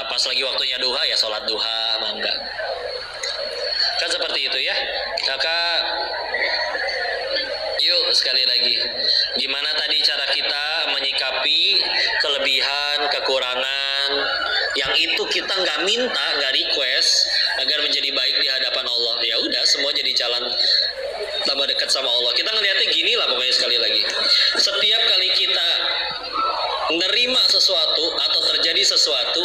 Pas lagi waktunya duha ya sholat duha, mangga. Kan seperti itu ya. Kakak, yuk sekali lagi, gimana tadi cara kita menyikapi kelebihan, kekurangan yang itu kita nggak minta, nggak request agar menjadi baik di hadapan Allah. Ya udah, semua jadi jalan tambah dekat sama Allah. Kita ngelihatnya gini lah pokoknya, sekali lagi, setiap kali kita menerima sesuatu atau terjadi sesuatu,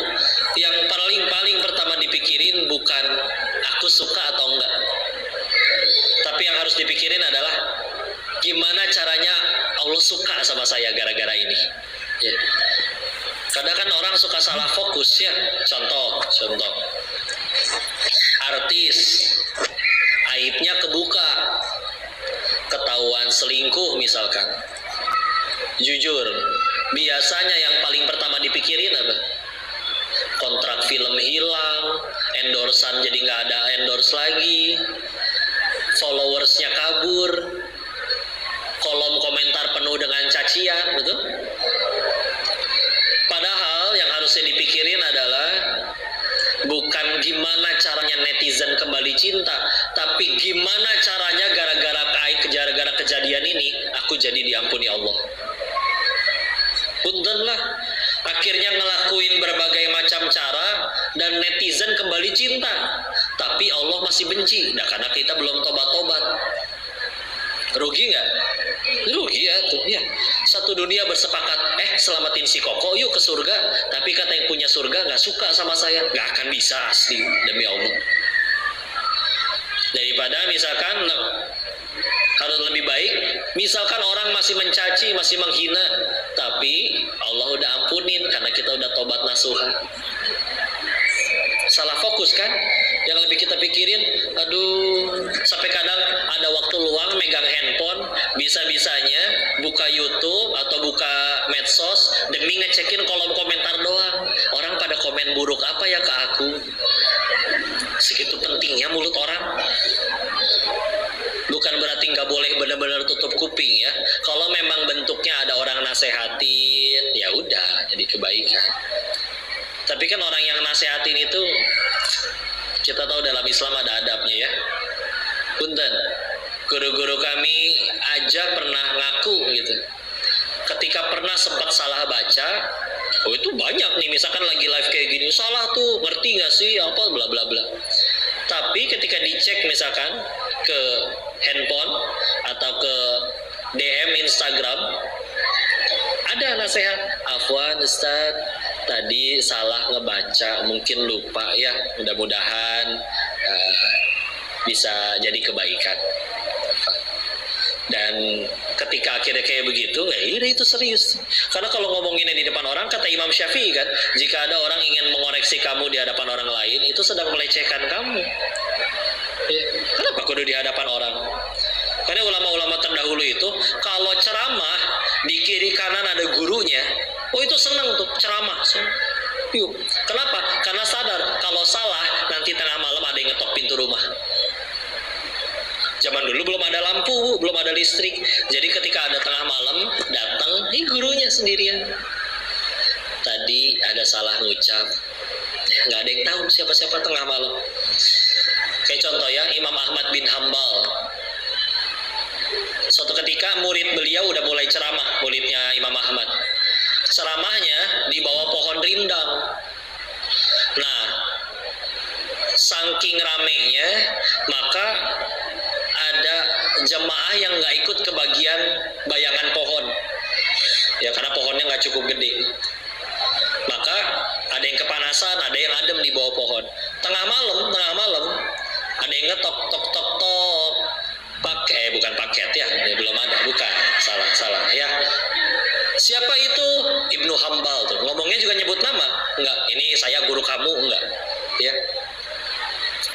yang paling pertama dipikirin bukan aku suka atau enggak, tapi yang harus dipikirin adalah gimana caranya Allah suka sama saya gara-gara ini ya. Kadang kan orang suka salah fokus ya. Contoh artis, aibnya kebuka, ketahuan selingkuh misalkan. Jujur, biasanya yang paling pertama dipikirin apa? Kontrak film hilang, endorsan jadi nggak ada endorse lagi, followersnya kabur, kolom komentar penuh dengan cacian, betul? Padahal yang harusnya dipikirin adalah bukan gimana caranya netizen kembali cinta, tapi gimana caranya gara-gara kejadian ini aku jadi diampuni Allah. Punten lah, akhirnya ngelakuin berbagai macam cara dan netizen kembali cinta, tapi Allah masih benci. Nah, karena kita belum tobat-tobat. Rugi nggak? Rugi ya tuh ya. Satu dunia bersepakat, selamatin si Koko yuk ke surga, tapi kata yang punya surga nggak suka sama saya, nggak akan bisa asli, demi Allah. Daripada misalkan harus lebih baik, misalkan orang masih mencaci, masih menghina, tapi Allah udah ampunin karena kita udah tobat nasuha. Salah fokus kan? Yang lebih kita pikirin, sampai kadang ada waktu luang megang handphone, bisa-bisanya buka YouTube atau buka medsos demi ngecekin kolom komentar doang. Orang pada komen buruk apa ya ke aku? Segitu pentingnya mulut orang. Bukan berarti nggak boleh benar-benar tutup kuping ya. Kalau memang bentuknya ada orang nasehatin, ya udah jadi kebaikan. Tapi kan orang yang nasehatin itu, kita tahu dalam Islam ada adabnya ya. Punten, guru-guru kami aja pernah ngaku gitu. Ketika pernah sempat salah baca, itu banyak nih, misalkan lagi live kayak gini, salah tuh, ngerti nggak sih apa bla bla bla. Tapi ketika dicek misalkan ke handphone atau ke DM Instagram, ada nasihat, afwan Ustaz, tadi salah ngebaca, mungkin lupa ya, mudah-mudahan bisa jadi kebaikan. Dan ketika akhirnya kayak begitu, itu serius. Karena kalau ngomonginnya di depan orang, kata Imam Syafi'i kan, jika ada orang ingin mengoreksi kamu di hadapan orang lain, itu sedang melecehkan kamu. Kenapa kudu di hadapan orang? Karena ulama-ulama terdahulu itu, kalau ceramah di kiri kanan ada gurunya, itu senang tuh ceramah. Yuk. Kenapa? Karena sadar kalau salah nanti tengah malam ada yang ngetok pintu rumah. Zaman dulu belum ada lampu, belum ada listrik. Jadi ketika ada tengah malam datang, gurunya sendirian. Tadi ada salah ngucap, nggak ada yang tahu siapa-siapa tengah malam. Kayak contoh ya, Imam Ahmad bin Hambal. Suatu ketika murid beliau udah mulai ceramah, muridnya Imam Ahmad. Ceramahnya di bawah pohon rindang. Nah, saking ramenya, maka ada jemaah yang nggak ikut ke bagian bayangan pohon. Ya, karena pohonnya nggak cukup gede. Maka ada yang kepanasan, ada yang adem di bawah pohon. Tengah malam, ada yang ngetok, tok, tok, tok. Bukan paket ya, belum ada, bukan, salah ya. Siapa itu? Ibnu Hambal tuh. Ngomongnya juga nyebut nama. Enggak, ini saya guru kamu, enggak. Ya.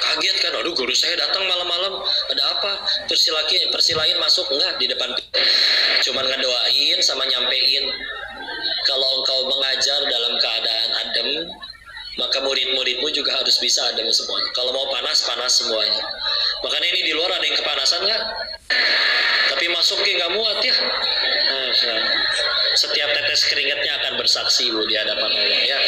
Kaget kan, aduh guru saya datang malam-malam, ada apa? Persilain masuk, enggak, di depan. Cuman ngedoain sama nyampein, kalau engkau mengajar dalam keadaan adem, maka murid-muridmu juga harus bisa adem semuanya. Kalau mau panas semuanya. Makanya ini di luar ada yang kepanasan nggak? Tapi masuk nggak muat ya. Setiap tetes keringatnya akan bersaksi Bu di hadapan Allah ya.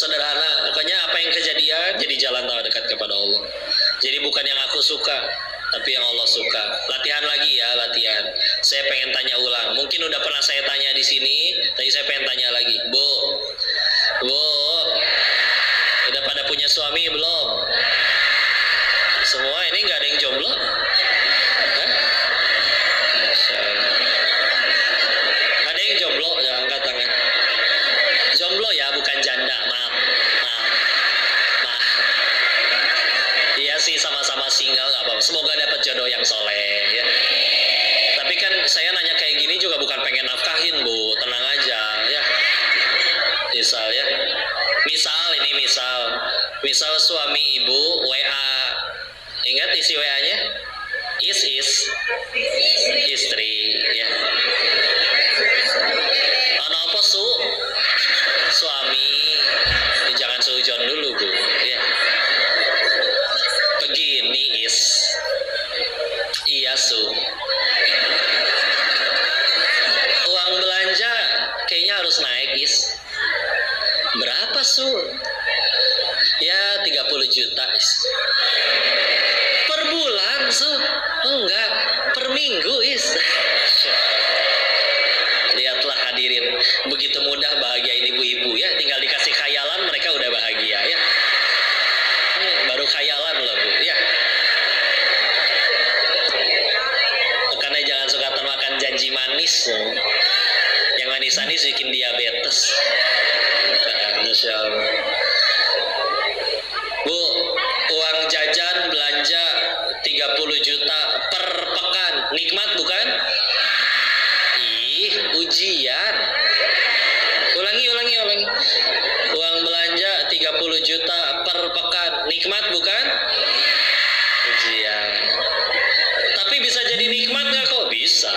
sederhana. Pokoknya apa yang kejadian jadi jalan tambah dekat kepada Allah. Jadi bukan yang aku suka, tapi yang Allah suka. Latihan lagi ya, latihan. Saya pengen tanya ulang. Mungkin udah pernah saya tanya di sini, tapi saya pengen tanya lagi. Bu, udah pada punya suami belum? Semua ini nggak ada yang jomblo? Hah? Masya Allah. Ada yang jomblo? Ya, angkat tangan. Jomblo ya, bukan janda. Maaf. Iya sih, sama-sama single nggak apa-apa. Semoga dapat jodoh yang soleh ya. Tapi kan saya nanya kayak gini juga bukan pengen nafkahin, Bu. Tenang aja ya. Misal ya. Misal suami ibu WA. Ingat isi WA-nya? Is istri ya. Ano apa suami. Jangan sujon dulu, Bu ya. Begini iya uang belanja kayaknya harus naik berapa ya 30 juta per bulan enggak per minggu lihatlah hadirin, begitu mudah bahagiain ibu-ibu ya, tinggal dikasih khayalan mereka udah bahagia ya. Baru khayalan loh, Bu ya. Makanya jangan suka termakan janji manis yang manis-manis bikin diabetes. Masya Allah. Bu, uang jajan belanja 30 juta per pekan, nikmat bukan? Ujian. Ulangi. Uang belanja 30 juta per pekan, nikmat bukan? Ujian. Tapi bisa jadi nikmat nggak kok? Bisa.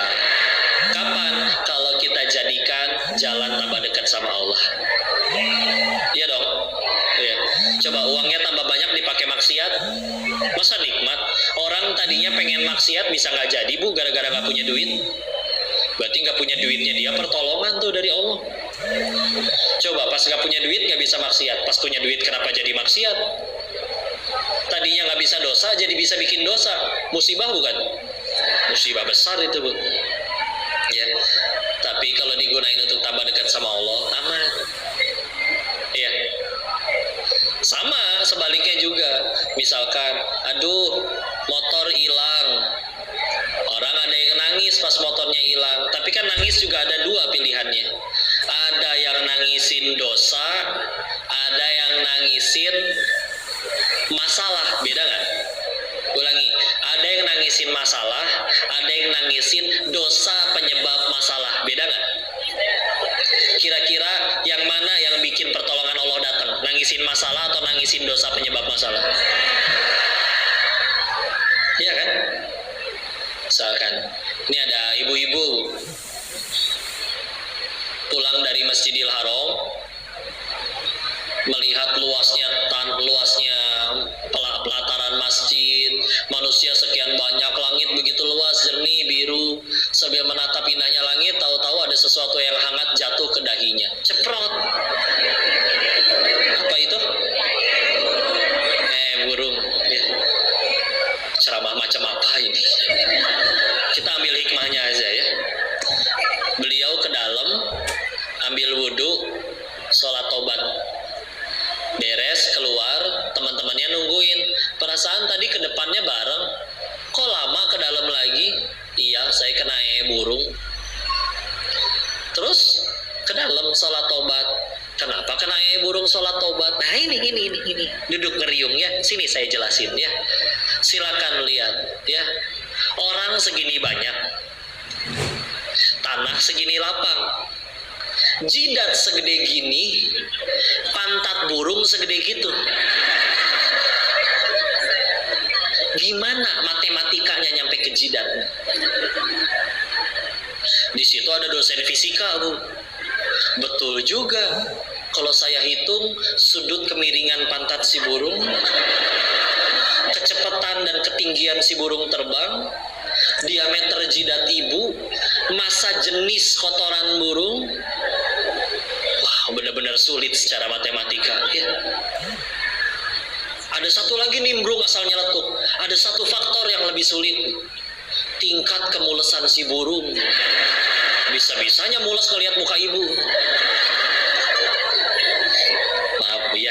Kapan? Kalau kita jadikan jalan tambah dekat sama Allah. Iya dong. Ya. Coba uangnya tambah banyak dipakai maksiat, masa nikmat? Orang tadinya pengen maksiat bisa nggak jadi, Bu, gara-gara nggak punya duit. Berarti nggak punya duitnya dia pertolongan tuh dari Allah. Coba pas nggak punya duit nggak bisa maksiat, pas punya duit kenapa jadi maksiat? Tadinya nggak bisa dosa jadi bisa bikin dosa, musibah bukan? Musibah besar itu, Bu. Ya. Tapi kalau digunain untuk tambah dekat sama Allah, aman. Iya. Sama sebaliknya juga. Misalkan, aduh, motor hilang. Orang ada yang nangis pas motornya hilang. Tapi kan nangis juga ada dua pilihannya. Ada yang nangisin dosa, ada yang nangisin masalah. Beda nggak? Ulangi. Ada yang nangisin masalah, ada yang nangisin dosa penyebab masalah. Beda nggak? Kira-kira yang mana yang bikin pertolongan Allah datang? Nangisin masalah atau nangisin dosa penyebab masalah? Iya kan? Misalkan, ini ada ibu-ibu pulang dari Masjidil Haram, melihat luasnya pelataran masjid, manusia sekian banyak, langit begitu luas, jernih, biru. Sambil menatap indahnya langit, tahu-tahu ada sesuatu yang hangat jatuh ke dahinya. Ceprot. Apa itu? Burung. Ya. Ceramah macam apa ini? Kita ambil hikmahnya aja ya. Beliau ke dalam, ambil wudhu, sholat tobat. Beres, keluar, teman-temannya nungguin. Perasaan tadi ke depannya bareng, kok lama ke dalam lagi? Iya, saya kena burung. Terus ke dalam sholat tobat. Kenapa kena burung sholat tobat? Nah ini. Duduk ngeriung ya. Sini saya jelasin ya. Silakan lihat ya. Orang segini banyak, tanah segini lapang, jidat segede gini, pantat burung segede gitu. Gimana matematikanya nyampe ke jidat? Di situ ada dosen fisika, Bu. Betul juga. Kalau saya hitung sudut kemiringan pantat si burung, kecepatan dan ketinggian si burung terbang, diameter jidat ibu, massa jenis kotoran burung. Wah, benar-benar sulit secara matematika ya. Ada satu lagi nimbrung asal nyeletuk. Ada satu faktor yang lebih sulit. Tingkat kemulesan si burung. Bisa-bisanya mules ngelihat muka ibu. Maaf Bu ya.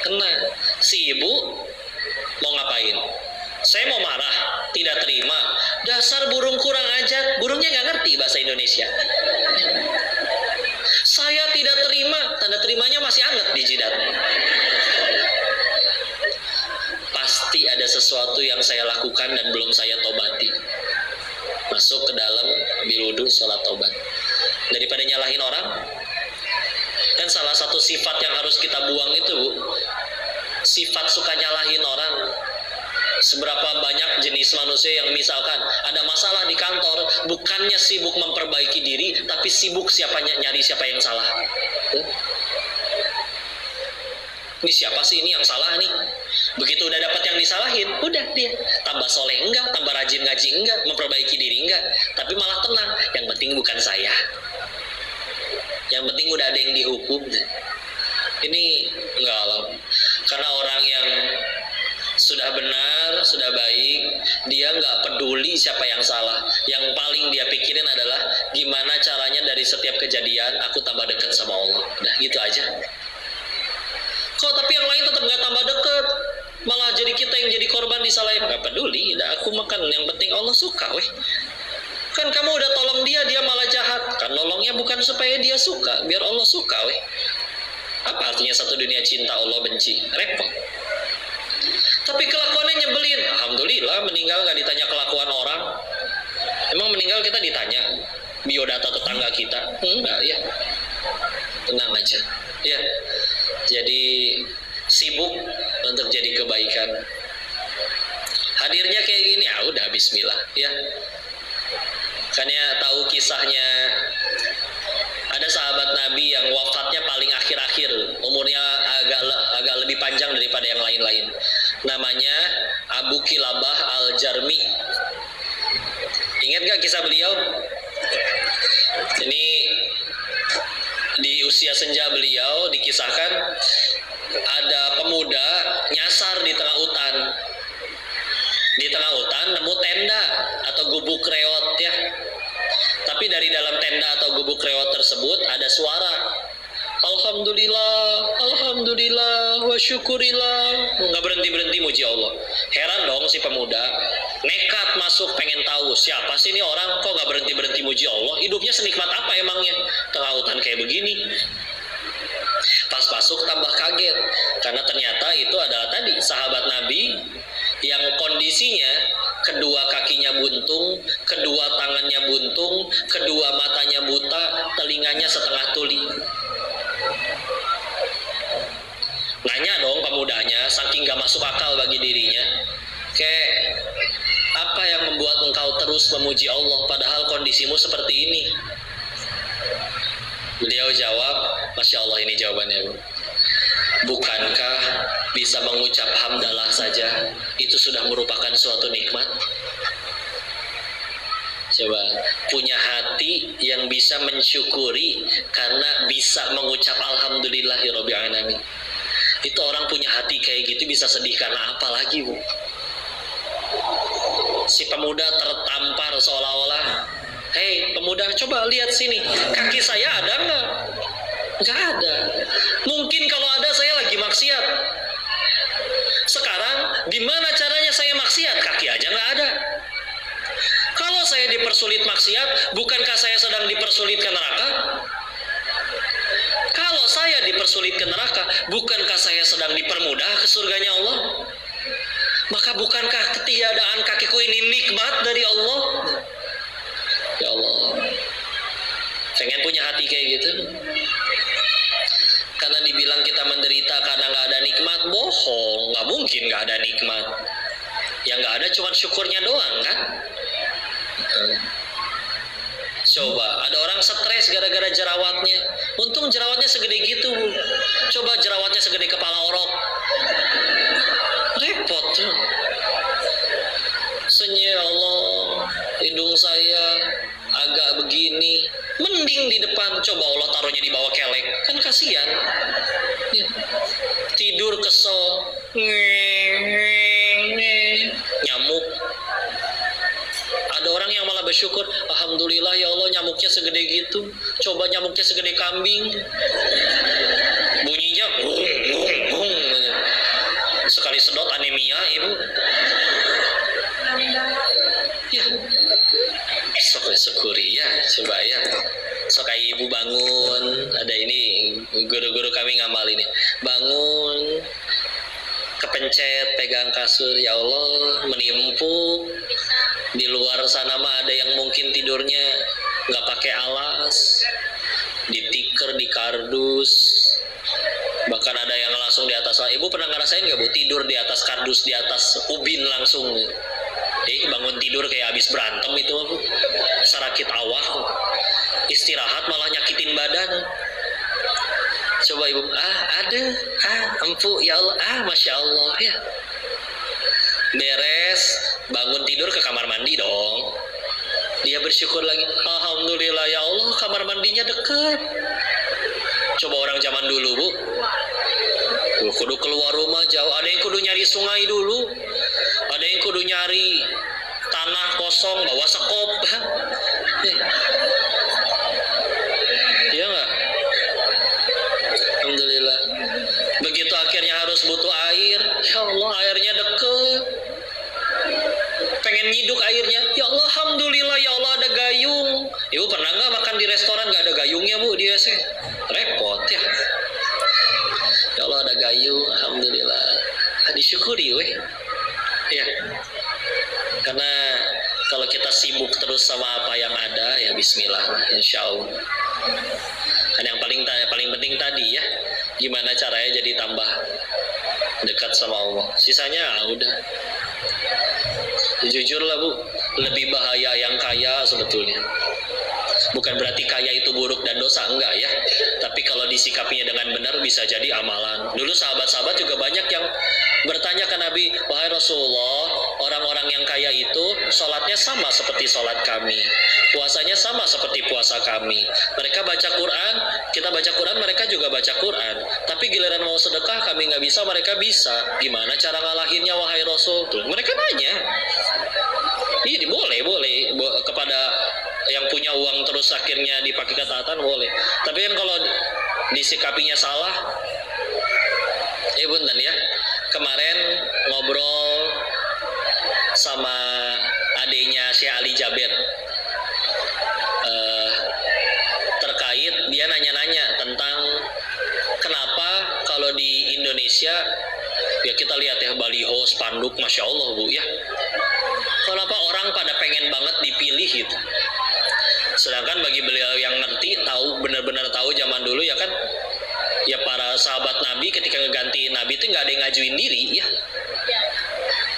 Kena. Si ibu mau ngapain? Saya mau marah, tidak terima. Dasar burung kurang ajar. Burungnya nggak ngerti bahasa Indonesia. Saya tidak terima. Tanda terimanya masih anget di jidatnya. Pasti ada sesuatu yang saya lakukan dan belum saya tobati. Masuk ke dalam, ambil wudhu, sholat tobat. Daripada nyalahin orang, kan salah satu sifat yang harus kita buang itu Bu, sifat suka nyalahin orang. Seberapa banyak jenis manusia yang misalkan ada masalah di kantor, bukannya sibuk memperbaiki diri, tapi sibuk nyari siapa yang salah. Ini siapa sih ini yang salah nih? Begitu udah dapat yang disalahin, udah dia tambah soleh enggak, tambah rajin ngaji enggak, memperbaiki diri enggak, tapi malah tenang. Yang penting bukan saya. Yang penting udah ada yang dihukum. Ini enggak alam. Karena orang yang sudah benar, sudah baik, dia nggak peduli siapa yang salah. Yang paling dia pikirin adalah gimana caranya dari setiap kejadian aku tambah dekat sama Allah. Udah gitu aja. Kok tapi yang lain tetap nggak tambah dekat, malah jadi kita yang jadi korban disalahin. Nggak peduli, udah aku makan. Yang penting Allah suka, weh. Kan kamu udah tolong dia, dia malah jahat. Kan nolongnya bukan supaya dia suka, biar Allah suka, weh. Apa artinya satu dunia cinta Allah benci? Repot. Tapi kelakuannya nyebelin. Alhamdulillah meninggal nggak ditanya kelakuan orang. Emang meninggal kita ditanya biodata tetangga kita? Enggak ya. Tenang aja. Ya. Jadi sibuk untuk jadi kebaikan. Hadirnya kayak gini, ya udah bismillah ya. Kan ya tahu kisahnya ada sahabat Nabi yang wafatnya paling akhir-akhir, umurnya agak lebih panjang daripada yang lain-lain. Namanya Abu Kilabah Al-Jarmi. Ingat gak kisah beliau? Ini di usia senja beliau dikisahkan ada pemuda nyasar di tengah hutan. Di tengah hutan nemu tenda atau gubuk reot ya. Tapi dari dalam tenda atau gubuk reot tersebut ada suara. Alhamdulillah, Alhamdulillah, wa syukurillah. Nggak berhenti-berhenti muji Allah. Heran dong si pemuda. Nekat masuk pengen tahu siapa sih ini orang kok nggak berhenti-berhenti muji Allah. Hidupnya senikmat apa emangnya? Tengah hutan kayak begini. Pas masuk tambah kaget. Karena ternyata itu adalah tadi sahabat Nabi yang kondisinya kedua kakinya buntung, kedua tangannya buntung, kedua matanya buta, telinganya setengah tuli. Nanya dong pemudanya, saking gak masuk akal bagi dirinya, kayak apa yang membuat engkau terus memuji Allah padahal kondisimu seperti ini? Beliau jawab, Masya Allah ini jawabannya Bu. Bukankah bisa mengucap hamdalah saja itu sudah merupakan suatu nikmat? Coba, punya hati yang bisa mensyukuri karena bisa mengucap alhamdulillahirabbil alamin. Itu orang punya hati kayak gitu bisa sedih karena apa lagi Bu? Si pemuda tertampar seolah-olah, hei pemuda coba lihat sini, kaki saya ada nggak? Nggak ada. Mungkin kalau ada saya lagi maksiat. Sekarang gimana caranya saya maksiat? Kaki aja nggak ada. Kalau saya dipersulit maksiat, bukankah saya sedang dipersulit ke neraka? Kalau saya dipersulit ke neraka, bukankah saya sedang dipermudah ke surganya Allah? Maka bukankah ketiadaan kakiku ini nikmat dari Allah? Ya Allah, pengen punya hati kayak gitu. Karena dibilang kita menderita karena nggak ada nikmat, bohong, nggak mungkin nggak ada nikmat. Yang nggak ada cuma syukurnya doang kan? Coba ada orang stres gara-gara jerawatnya. Untung jerawatnya segede gitu Bu. Coba jerawatnya segede kepala orok, repot tuh. Ya Allah, hidung saya agak begini, Mending di depan, coba Allah taruhnya di bawah kelek, kan kasihan. Ya. Tidur kesel, nyamuk. Ada orang yang malah bersyukur, alhamdulillah ya Allah nyamuknya segede gitu. Coba nyamuknya segede kambing, bunyinya sekali sedot anemia ibu. Ya, sok syukuri ya, coba ya. Sok ibu bangun, ada ini guru-guru kami ngamal ini. Bangun, kepencet, pegang kasur, ya Allah, menimpuk. Di luar sana mah ada yang mungkin tidurnya nggak pakai alas, ditiker, di kardus, bahkan ada yang langsung di atas. Ibu pernah ngerasain nggak bu tidur di atas kardus, di atas ubin langsung? Bangun tidur kayak habis berantem itu bu, sarakit awak, istirahat malah nyakitin badan. Coba ibu, ada, empuk ya Allah, masya Allah ya. Beres, bangun tidur ke kamar mandi dong. Dia bersyukur lagi, alhamdulillah ya Allah kamar mandinya deket. Coba orang zaman dulu bu, kudu keluar rumah jauh. Ada yang kudu nyari sungai dulu, ada yang kudu nyari tanah kosong bawa sekop. Iya nggak? Alhamdulillah. Begitu akhirnya harus butuh air, ya Allah airnya deket. Pengen nyiduk airnya, ya Allah alhamdulillah ya Allah ada gayung. Ibu pernah nggak makan di restoran nggak ada gayungnya bu? Dia sih repot ya. Ya Allah ada gayung, alhamdulillah. Disyukuri weh. Ya. Karena kalau kita sibuk terus sama apa yang ada, ya bismillah lah, insya Allah. Kan yang paling penting tadi ya, gimana caranya jadi tambah dekat sama Allah. Sisanya udah. Jujur lah bu, lebih bahaya yang kaya sebetulnya. Bukan berarti kaya itu buruk dan dosa, enggak ya. Tapi kalau disikapinya dengan benar bisa jadi amalan. Dulu sahabat-sahabat juga banyak yang bertanya ke Nabi, wahai Rasulullah, orang-orang yang kaya itu sholatnya sama seperti sholat kami, puasanya sama seperti puasa kami. Mereka baca Quran, kita baca Quran, mereka juga baca Quran. Tapi giliran mau sedekah kami nggak bisa, mereka bisa. Gimana cara ngalahinnya wahai Rasul? Tuh, mereka nanya. Ini boleh kepada yang punya uang terus akhirnya dipakai ketaatan boleh. Tapi kan kalau disikapinya salah, bunten ya. Kemarin ngobrol sama adiknya Syekh Ali Jaber terkait, dia nanya-nanya tentang kenapa kalau di Indonesia ya kita lihat ya baliho, spanduk, masya Allah bu ya. Kenapa orang pada pengen banget dipilih gitu? Sedangkan bagi beliau yang ngerti, tahu, benar-benar tahu zaman dulu ya kan, ya para sahabat Nabi ketika ngegantiin Nabi itu nggak ada yang ngajuin diri ya.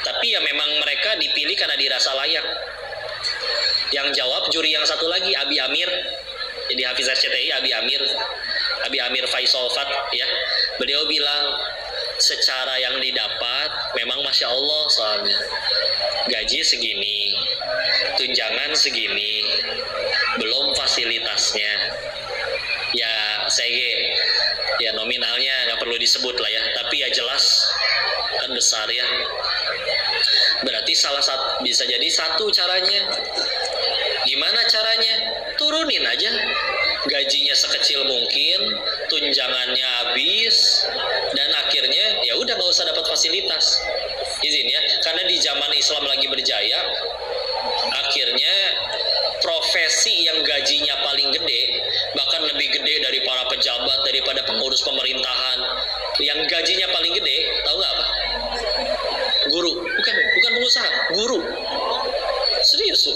Tapi ya memang mereka dipilih karena dirasa layak. Yang jawab juri yang satu lagi, Abi Amir, jadi Hafiz RCTI, Abi Amir Faisal Fat ya. Beliau bilang secara yang didapat memang masya Allah, soalnya gaji segini, tunjangan segini, belum fasilitasnya. Ya ya nominalnya nggak perlu disebut lah ya, tapi ya jelas kan besar ya. Berarti bisa jadi satu caranya. Gimana caranya? Turunin aja gajinya sekecil mungkin, tunjangannya habis, dan akhirnya ya udah nggak usah dapat fasilitas. Izin ya, karena di zaman Islam lagi berjaya, akhirnya profesi yang gajinya paling gede, bahkan lebih gede dari para pejabat, daripada pengurus pemerintahan, yang gajinya paling gede, tahu nggak apa? Guru. Bukan pengusaha, guru. Serius.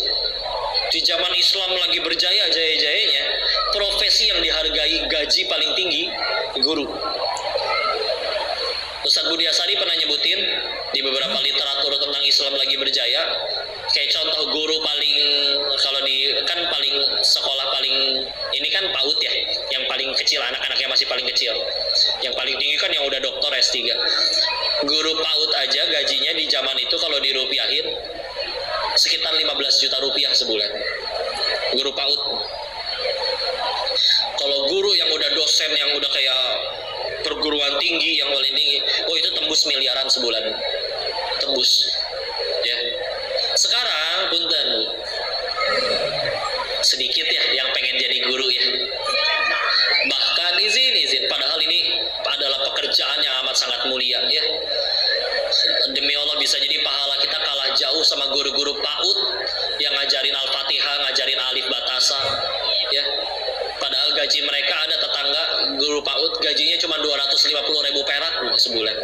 Di zaman Islam lagi berjaya, jaya-jayanya, profesi yang dihargai gaji paling tinggi, guru. Ustadz Budi Asari pernah nyebutin di beberapa literatur tentang Islam lagi berjaya, kayak contoh guru paling, kalau di kan paling sekolah paling ini kan PAUD ya, yang paling kecil, anak-anaknya masih paling kecil. Yang paling tinggi kan yang udah doktor S3. Guru PAUD aja gajinya di zaman itu kalau dirupiahin sekitar 15 juta rupiah sebulan. Guru PAUD. dosen yang udah kayak perguruan tinggi yang paling tinggi, oh itu tembus miliaran sebulan, tembus ya. Sekarang punten Bu, sedikit ya yang pengen jadi guru ya, bahkan izin padahal ini adalah pekerjaan yang amat sangat mulia ya. Demi Allah bisa jadi pahala kita kalah jauh sama guru-guru PAUD yang ngajarin Al-Fatihah, ngajarin alif batasa ya. Padahal gaji mereka, ada tetangga guru PAUD gajinya cuma 250.000 perak sebulan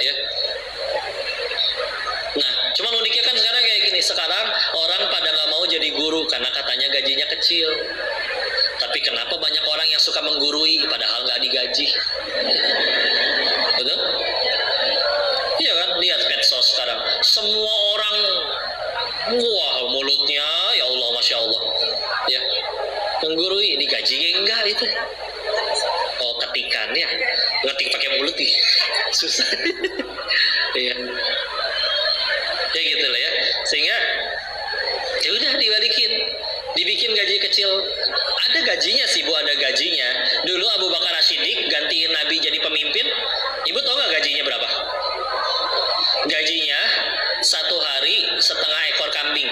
ya. Nah cuma uniknya kan sekarang kayak gini, sekarang orang pada nggak mau jadi guru karena katanya gajinya kecil. Tapi kenapa banyak orang yang suka menggurui padahal nggak digaji? Betul? Iya kan, lihat medsos sekarang, semua orang wah mulutnya ya Allah masya Allah ya, menggurui, digaji enggak itu. Oh ketikannya ngetik pakai mulut nih susah. Iya ya gitu lah ya, sehingga ya udah dibikin gaji kecil. Ada gajinya sih Bu, ada gajinya. Dulu Abu Bakar As-Siddiq gantiin Nabi jadi pemimpin, Ibu tahu nggak gajinya berapa? Gajinya 1 hari setengah ekor kambing.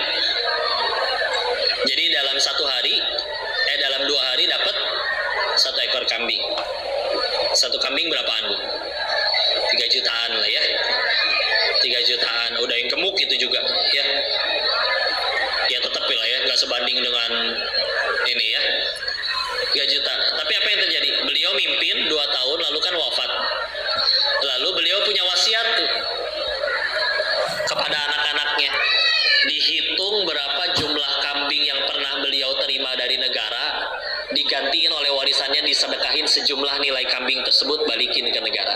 Jadi dalam 1 hari, dalam 2 hari dapat 1 ekor kambing. 1 kambing berapaan Bu? 3 jutaan lah ya. 3 jutaan, udah yang gemuk itu juga ya. Ya tetap lah ya, nggak sebanding dengan ini ya. 3 juta. Tapi apa yang terjadi? Beliau mimpin 2 tahun lalu kan wafat. Lalu beliau punya wasiat tuh kepada anak-anaknya. Dihitung berapa jumlah kambing yang pernah beliau terima dari negara, digantiin oleh warisannya, disedekahin sejumlah nilai kambing tersebut, balikin ke negara.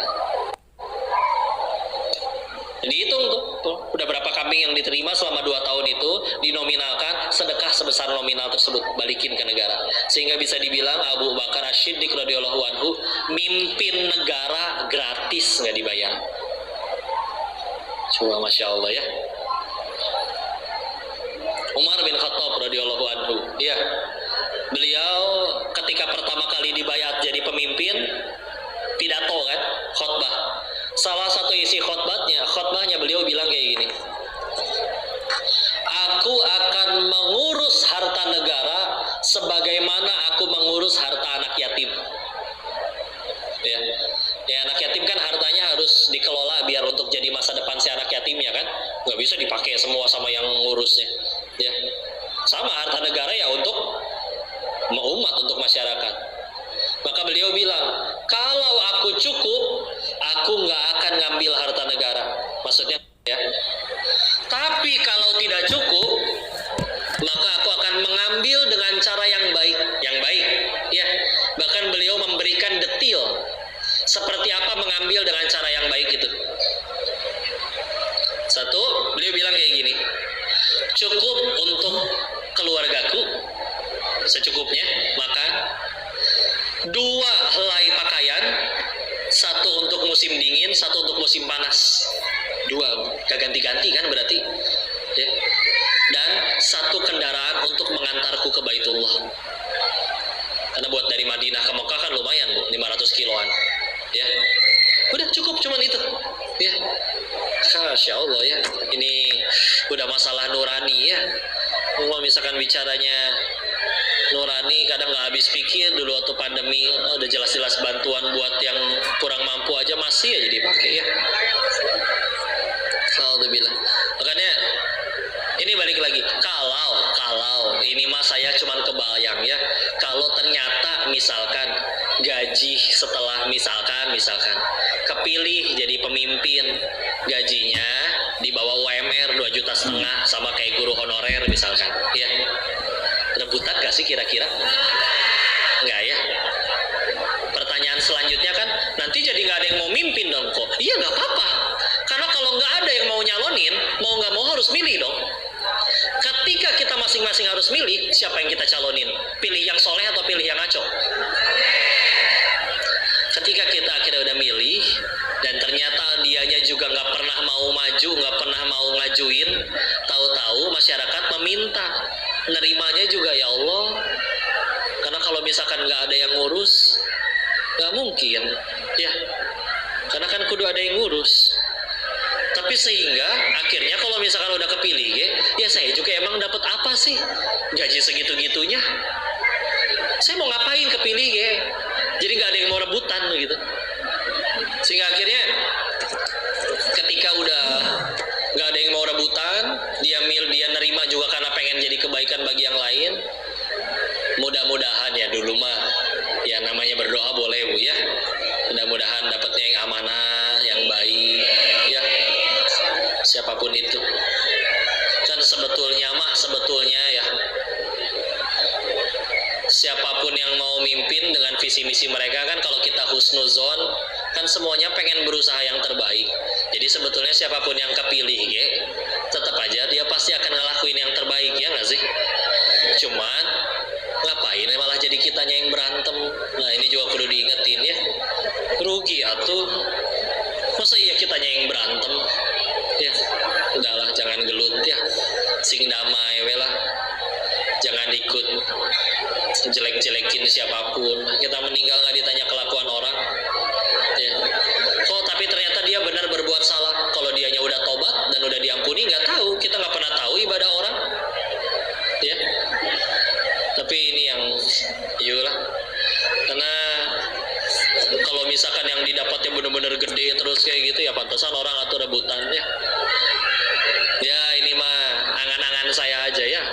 Dihitung tuh, udah berapa kambing yang diterima selama 2 tahun itu, dinominalkan, sedekah sebesar nominal tersebut, balikin ke negara. Sehingga bisa dibilang Abu Bakar As-Siddiq radhiyallahu anhu mimpin negara gratis, nggak dibayar. Cuma masya Allah ya. Umar bin Khattab radhiyallahu anhu, ya, beliau ketika pertama kali dibayat jadi pemimpin, pidato kan, khutbah. Salah satu isi khutbahnya beliau bilang kayak gini, aku akan mengurus harta negara sebagaimana aku mengurus harta anak yatim. Ya anak yatim kan hartanya harus dikelola biar untuk jadi masa depan si anak yatimnya kan, nggak bisa dipakai semua sama yang ngurusnya. Ya, sama harta negara ya untuk umat, untuk masyarakat. Maka beliau bilang, kalau aku cukup, aku nggak akan ngambil harta negara. Maksudnya ya. Tapi kalau tidak cukup, maka aku akan mengambil dengan cara yang baik. Ya. Bahkan beliau memberikan detail seperti apa mengambil dengan cara yang baik itu. Satu, beliau bilang kayak gini, cukup untuk keluargaku, secukupnya makan. 2 helai pakaian, 1 untuk musim dingin, 1 untuk musim panas. 2, gak ganti-ganti kan berarti ya. Dan 1 kendaraan untuk mengantarku ke Baitullah. Karena buat dari Madinah ke Mekah kan lumayan Bu, 500 kiloan ya. Udah cukup cuman itu ya. Masya Allah ya, ini udah masalah nurani ya. Kalau misalkan bicaranya nurani kadang nggak habis pikir. Dulu waktu pandemi udah jelas-jelas bantuan buat yang kurang mampu aja masih aja dipakai ya. Alhamdulillah. Makanya ini balik lagi, kalau ini mah saya cuman kebayang ya, kalau ternyata misalkan gaji setelah misalkan kepilih jadi pemimpin, gajinya di bawah UMR 2,5 juta sama kayak guru honorer misalkan ya, rebutan gak sih kira-kira? Enggak ya. Pertanyaan selanjutnya kan, nanti jadi nggak ada yang mau mimpin dong kok? Iya nggak apa-apa, karena kalau nggak ada yang mau nyalonin, mau nggak mau harus milih dong. Ketika kita masing-masing harus milih, siapa yang kita calonin? Pilih yang soleh atau pilih yang ngaco? Ketika kita akhirnya udah milih, dan ternyata dianya juga nggak pernah mau maju, nggak pernah mau ngajuin, tahu-tahu masyarakat meminta, nerimanya juga ya Allah. Karena kalau misalkan nggak ada yang ngurus, Nggak mungkin, ya. Karena kan kudu ada yang ngurus. Tapi sehingga akhirnya kalau misalkan udah kepilih, ya saya juga emang dapat apa sih? Gaji segitu-gitunya. Saya mau ngapain kepilih, ya? Jadi nggak ada yang mau rebutan gitu. Sehingga akhirnya ketika udah nggak ada yang mau rebutan, dia nerima juga karena pengen jadi kebaikan bagi yang lain. Mudah-mudahan ya dulu mah, ya namanya berdoa boleh Bu ya. Mudah-mudahan dapatnya yang amanah, yang baik, ya siapapun itu. Kan sebetulnya ya siapapun yang mau mimpin dengan visi misi mereka kan kalau kita husnuzon kan semuanya pengen berusaha yang terbaik. Jadi sebetulnya siapapun yang kepilih tetap aja dia pasti akan ngelakuin yang terbaik, ya nggak sih? Cuman ngapain malah jadi kitanya yang berantem. Nah ini juga perlu diingetin ya, rugi atuh. Masa iya kitanya yang berantem ya? Udahlah jangan gelut ya, sing damai lah, jangan ikut jelek-jelekin siapapun. Kita meninggal nggak ditanya kelakuan orang ya. Oh tapi ternyata dia benar berbuat salah, kalau dianya udah tobat dan udah diampuni, nggak tahu, kita nggak pernah tahu ibadah orang ya. Tapi ini yang iyalah, karena kalau misalkan yang didapatnya benar-benar gede terus kayak gitu ya pantesan orang atau rebutan ya. Ya ini mah angan-angan saya aja ya.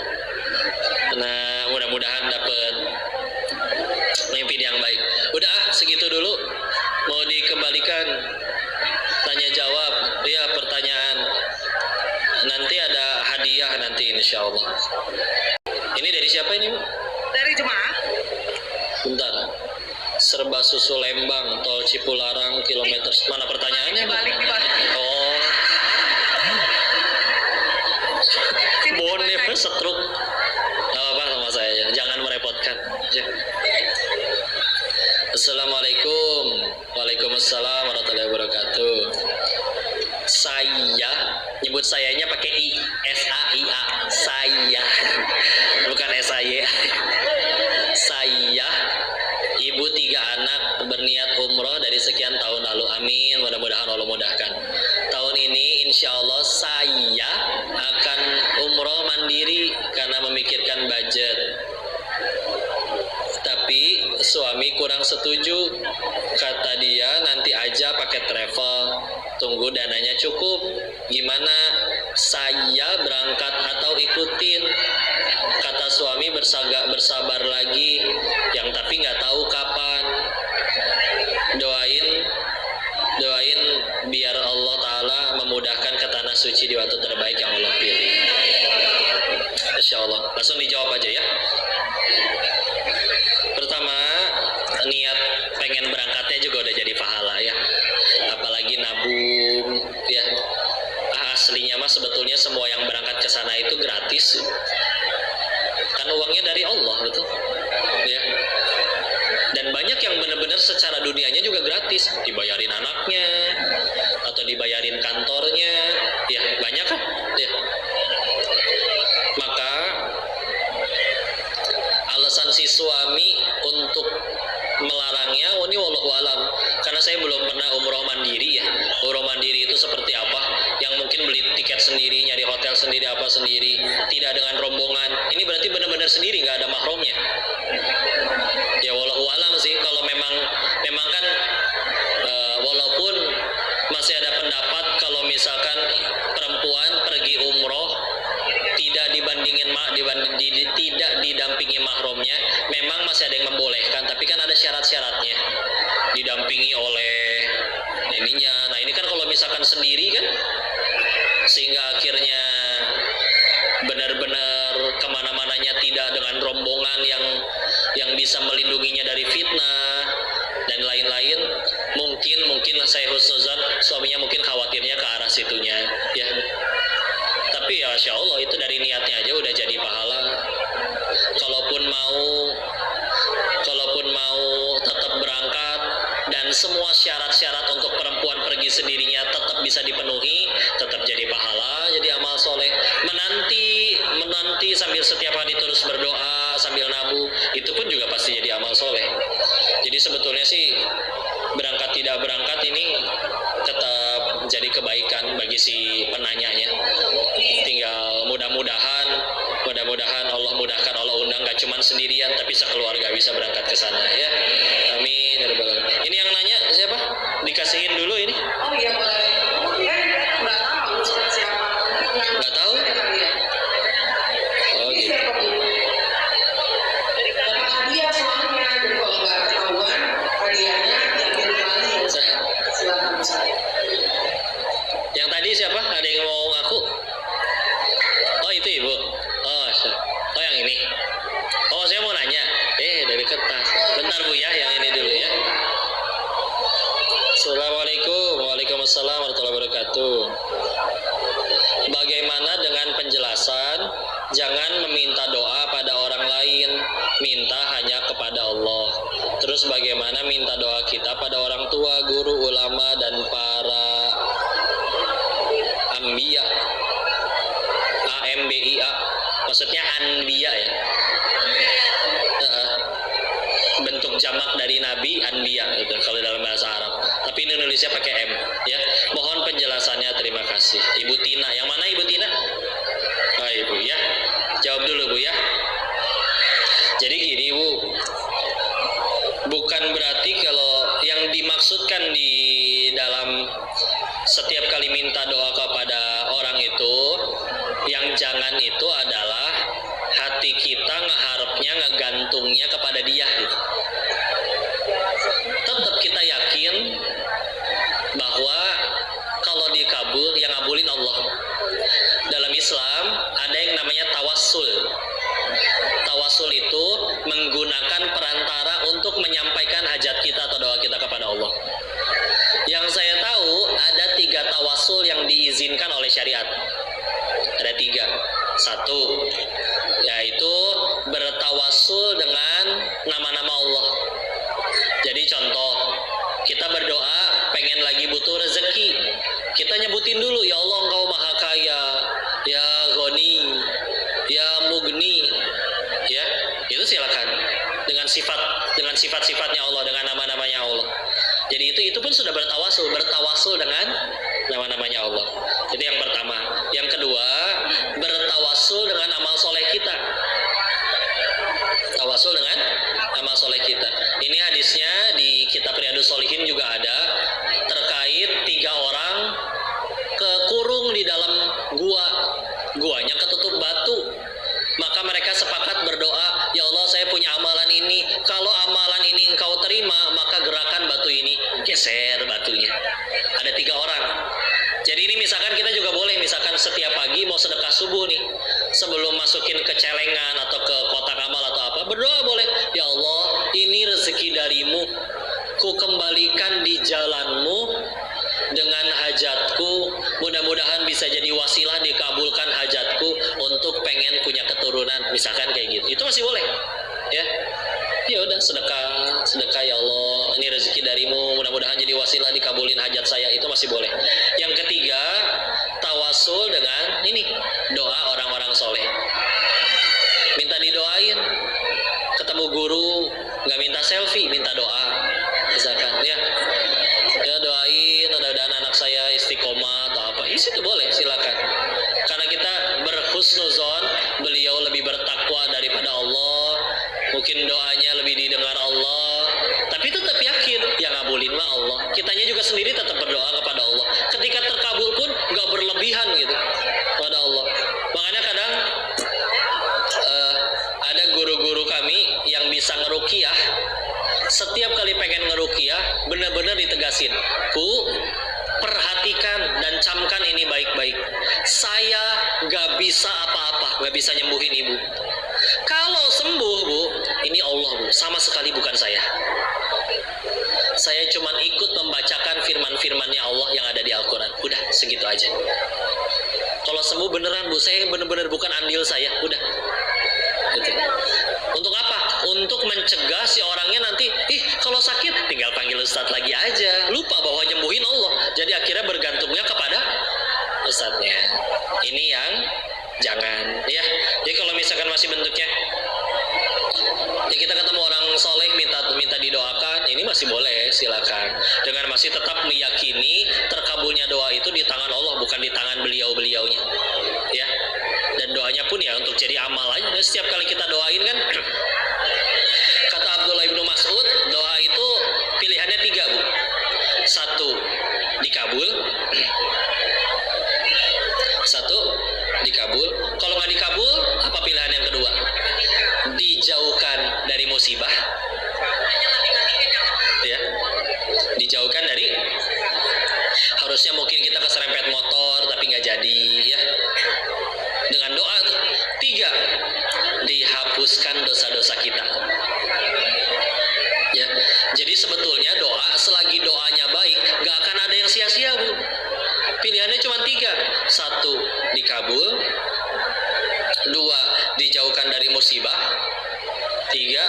Nah mudah-mudahan dapat pemimpin yang baik. Udah segitu dulu. Mau dikembalikan tanya jawab ya, pertanyaan. Nanti ada hadiah nanti insya Allah. Ini dari siapa ini? Dari jemaah. Bentar. Serba Susu Lembang, Tol Cipularang, kilometer mana pertanyaannya? Dibalik. Oh. Bonef setruk. Gak apa-apa sama saya, jangan merepotkan. Ya. Assalamualaikum. Waalaikumsalam warahmatullahi wabarakatuh. Saya nyebut sayanya pakai I, S-A-I-A. Saya bukan S-A-Y. Saya ibu 3 anak berniat umroh dari sekian tahun lalu. Amin, mudah-mudahan Allah mudahkan. Tahun ini insya Allah saya akan umroh mandiri karena memikirkan budget. Tapi suami kurang setuju. Kata dia nanti aja pakai travel, tunggu dananya cukup. Gimana, saya berangkat atau ikutin? Kata suami bersabar lagi, yang tapi nggak tahu kapan. Doain biar Allah Ta'ala memudahkan ke tanah suci di waktu terbaik yang Allah pilih. Insya Allah. Langsung dijawab aja ya. Pertama, niat pengen berangkatnya juga udah jadi pahala ya. Apalagi nabung ya. Aslinya mah sebetulnya semua yang berangkat ke sana itu gratis. Kan uangnya dari Allah, betul? Ya. Dan banyak yang benar-benar secara dunianya juga gratis, dibayarin anaknya atau dibayarin kantornya, ya banyak kan? Ya. Maka alasan si suami untuk melarangnya, ini wallahu alam, karena saya belum pernah umroh mandiri ya. Umroh mandiri itu seperti apa? Yang mungkin beli tiket sendiri, nyari hotel sendiri, apa sendiri, tidak dengan rombongan. Ini berarti benar-benar sendiri, nggak ada mahramnya. Ya wallahu alam sih, kalau memang kan walaupun masih ada pendapat kalau misalkan perempuan pergi umroh tidak tidak didampingi mahramnya, memang masih ada yang membolehkan, tapi kan ada syarat-syaratnya, didampingi oleh ininya. Nah ini kan kalau misalkan sendiri kan, sehingga akhirnya benar-benar kemana-mananya tidak dengan rombongan yang bisa melindunginya dari fitnah dan lain-lain. Mungkin saya husnuzan, suaminya mungkin khawatirnya ke arah situnya ya. Tapi ya insya Allah itu dari niatnya aja udah jadi pahala. Kalaupun mau tetap berangkat dan semua syarat-syarat untuk perempuan pergi sendirinya tetap bisa dipenuhi, tetap jadi pahala, jadi amal soleh. Menanti sambil setiap hari terus berdoa sambil nabung, itu pun juga pasti jadi amal soleh. Jadi sebetulnya sih berangkat tidak berangkat ini tetap jadi kebaikan bagi si penanyanya. Tinggal mudah-mudahan Allah mudahkan, Allah undang gak cuman sendirian tapi sekeluarga bisa berangkat ke sana ya. Amin ya rabbal alamin. Ini yang nanya siapa? Dikasihin dulu ini. Oh iya boleh. Ya nggak tahu siapa. Nggak tahu? Oh gitu. Dapat hadiah soalnya, jadi kalau nggak ketahuan hadiahnya diambil kembali. Silakan saya. Yang tadi siapa? Ada yang mau ngaku? Oh itu ibu. Oh yang ini. Oh saya mau nanya. Dari kertas. Bentar Bu ya, yang ini dulu ya. Assalamualaikum. Waalaikumsalam warahmatullahi wabarakatuh. Bagaimana dengan penjelasan jangan meminta doa pada orang lain, minta hanya kepada Allah. Terus bagaimana minta doa kita pada orang tua, guru, ulama dan para Ambiya, AMBIA, maksudnya Anbiya ya. Bentuk jamak dari Nabi Anbiya itu kalau dalam bahasa Arab. Tapi ini nulisnya pakai M ya. Mohon penjelasannya, terima kasih. Ibu Tina, yang mana Ibu Tina? Oh Ibu ya. Jawab dulu Bu ya. Jadi gini Bu, bukan berarti kalau yang dimaksudkan di dalam setiap kali minta doa kepada orang itu, yang jangan itu adalah hati kita ngeharapnya, ngegantungnya kepada dia gitu. Tetap kita yakin bahwa kalau dikabul, yang ngabulin Allah. Dalam Islam ada yang namanya tawassul. Tawassul itu menggunakan perantara untuk menyampaikan hajat kita atau doa kita kepada Allah. Yang saya tahu ada 3 tawassul yang diizinkan oleh syariat. Ada 3. 1, yaitu bertawassul dengan nama-nama Allah. Jadi contoh, kita berdoa pengen lagi butuh rezeki, kita nyebutin dulu, ya Allah Engkau maha kaya, ya Ghani, ya Mugni, ya itu silakan dengan sifat-sifatnya Allah, dengan nama-namanya Allah. Jadi itu pun sudah bertawassul dengan nama-namanya Allah. Itu yang pertama. Yang kedua, bertawassul dengan amal soleh kita. Tawassul dengan amal soleh kita. Ini hadisnya di kitab Riyadhus Shalihin juga ada, terkait 3 orang kekurung di dalam guanya ketutup batu. Maka mereka sepakat berdoa, ya Allah saya punya amalan ini, kalau amalan ini Engkau terima, maka gerakan batu ini, geser batunya. Ada 3 orang. Jadi ini misalkan kita juga boleh, misalkan setiap pagi mau sedekah subuh nih, sebelum masukin ke celengan atau ke kotak amal atau apa, berdoa boleh, ya Allah ini rezeki darimu, ku kembalikan di jalanmu dengan hajatku, mudah-mudahan bisa jadi wasilah dikabulkan hajatku untuk pengen punya keturunan, misalkan kayak gitu. Itu masih boleh ya. Ya udah, sedekah ya Allah, ini rezeki darimu, mudah-mudahan jadi wasilah dikabulin hajat saya, itu masih boleh. Yang ketiga, tawassul dengan ini, doa orang-orang soleh. Minta didoain, ketemu guru nggak minta selfie, minta doa misalkan ya doain mudah-mudahan anak saya istiqomah atau apa, itu boleh, silakan. Karena kita berhusnuzon beliau lebih bertakwa daripada Allah, mungkin doanya lebih didengar Allah, tapi tetap yakin yang ngabulin mah Allah. Kitanya juga sendiri tetap berdoa kepada Allah. Ketika terkabul pun nggak berlebihan gitu pada Allah. Makanya kadang ada guru-guru kami yang bisa ngeruqyah. Setiap kali pengen ngeruqyah, benar-benar ditegasin, Bu, perhatikan dan camkan ini baik-baik. Saya gak bisa apa-apa, gak bisa nyembuhin ibu. Kalau sembuh, Bu, ini Allah, Bu, sama sekali bukan saya. Saya cuma ikut membacakan firman-firmannya Allah yang ada di Al-Quran. Udah, segitu aja. Kalau sembuh beneran, Bu, saya bener-bener bukan andil saya. Udah. Gitu. Untuk apa? Untuk mencegah si orangnya nanti, kalau sakit tinggal panggil Ustadz lagi aja. Lupa bahwa nyembuhin Allah. Jadi akhirnya bergantungnya kepada Ustadznya. Ini yang jangan. Ya. Jadi kalau misalkan masih bentuknya, ya kita ketemu orang soleh minta didoakan, ini itu di tangan Allah, bukan di tangan beliau-beliaunya. Ya. Dan doanya pun ya untuk jadi amal aja. Setiap kali kita doain kan, kata Abdullah bin Mas'ud, doa itu pilihannya 3, Bu. 1 dikabul, 1 dikabul. Kalau nggak dikabul, apa pilihan yang kedua? Dijauhkan dari musibah. Ya, dijauhkan dari, harusnya mungkin kita keserempet motor tapi nggak jadi, ya. Dengan doa tuh. 3, dihapuskan dosa-dosa kita. Ya, jadi sebetulnya doa, selagi doanya baik, nggak akan ada yang sia-sia, Bu. Pilihannya cuma 3. 1 dikabul, 2 dijauhkan dari musibah, 3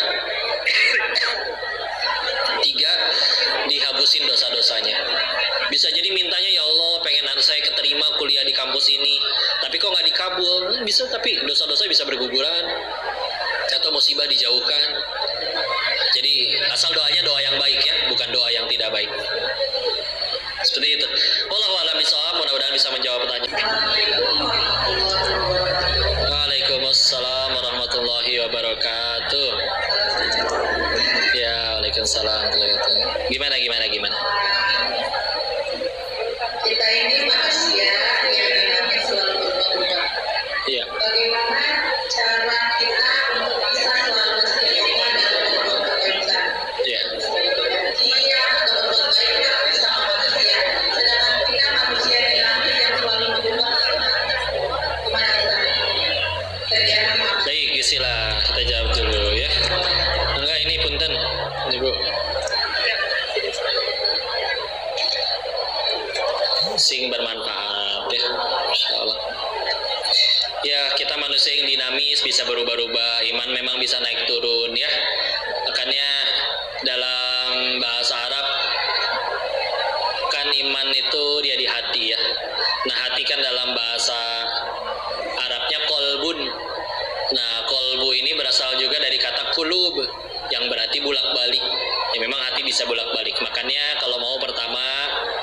dihapusin dosa-dosanya. Bisa jadi mintanya, ya Allah pengen anak saya keterima kuliah di kampus ini, tapi kok nggak dikabul. Bisa, tapi dosa-dosa bisa berguguran atau musibah dijauhkan. Jadi asal doanya doa yang baik, ya, bukan doa yang tidak baik. Seperti itu. Wallahu a'lam bishawab. Mudah-mudahan bisa menjawab pertanyaan. Waalaikumsalam warahmatullahi wabarakatuh. Ya, waalaikumsalam. Gimana? Kita ini manusia yang memang selalu berubah-ubah. Iya. Bagaimana cara kita untuk bisa selalu istiqomah dalam berbuat kebaikan? Iya. Dia atau berbuat baik bersama manusia. Sedangkan kita manusia dinamis yang selalu berubah. Gimana kita? Terjadi apa? Baik, istilah kita jawab dulu, ya. Enggak, ini punten, Ibu. Sing bermanfaat, ya, insyaallah. Ya, kita manusia yang dinamis, bisa berubah-ubah. Iman memang bisa naik turun, ya. Makanya dalam bahasa Arab kan iman itu dia di hati, ya. Nah, hati kan dalam bahasa Arabnya kolbun. Nah, kolbu ini berasal juga dari kata kulub, yang berarti bolak-balik. Ya, memang hati bisa bolak-balik. Makanya kalau mau pertama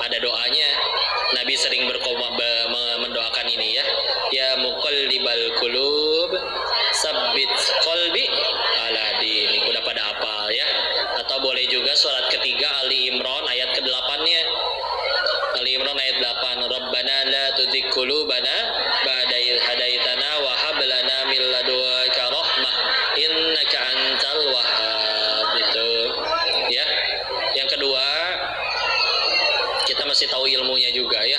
ada doanya. Nabi sering mendoakan ini, ya. Ya muqallibal qulub, sabbit qalbi ala dinik. Udah pada hafal, ya. Atau boleh juga surat ketiga Ali Imran ayat ke-8-nya. Ali Imran ayat 8. Rabbana la tuzigh qulubana ba'da idh hadaitana wa hab lana min ladunka rahmah innaka antal wahhab. Itu, ya. Yang kedua, kita masih tahu ilmunya juga, ya.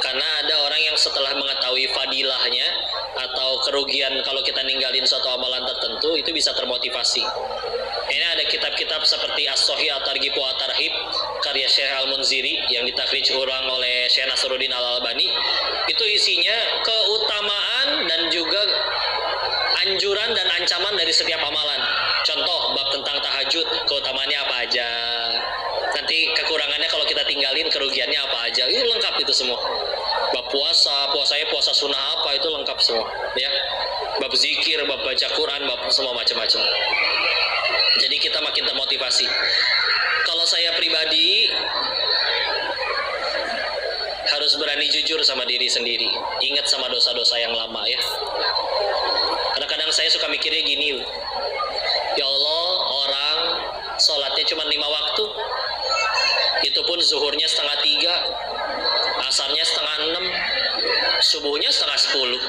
Karena ada orang yang setelah mengetahui fadilahnya atau kerugian kalau kita ninggalin suatu amalan tertentu, itu bisa termotivasi. Ini ada kitab-kitab seperti As-Sahih At-Targhib wa At-Tarhib karya Syekh Al-Munziri yang ditakhrij ulang oleh Syekh Nasruddin Al-Albani. Itu isinya keutamaan dan juga anjuran dan ancaman dari setiap amalan. Contoh bab tentang tahajud, keutamaannya apa aja, nanti kekurangannya kalau kita tinggalin, kerugiannya apa aja, itu lengkap itu semua. Bab puasanya puasa sunnah apa, itu lengkap semua, ya. Bab zikir, bab baca Quran, bab semua macam-macam. Jadi kita makin termotivasi. Kalau saya pribadi harus berani jujur sama diri sendiri, ingat sama dosa-dosa yang lama, ya. Kadang-kadang saya suka mikirnya gini, ya Allah, orang sholatnya cuma 5 waktu, itu pun zuhurnya 2:30, asarnya 5:30, subuhnya 9:30,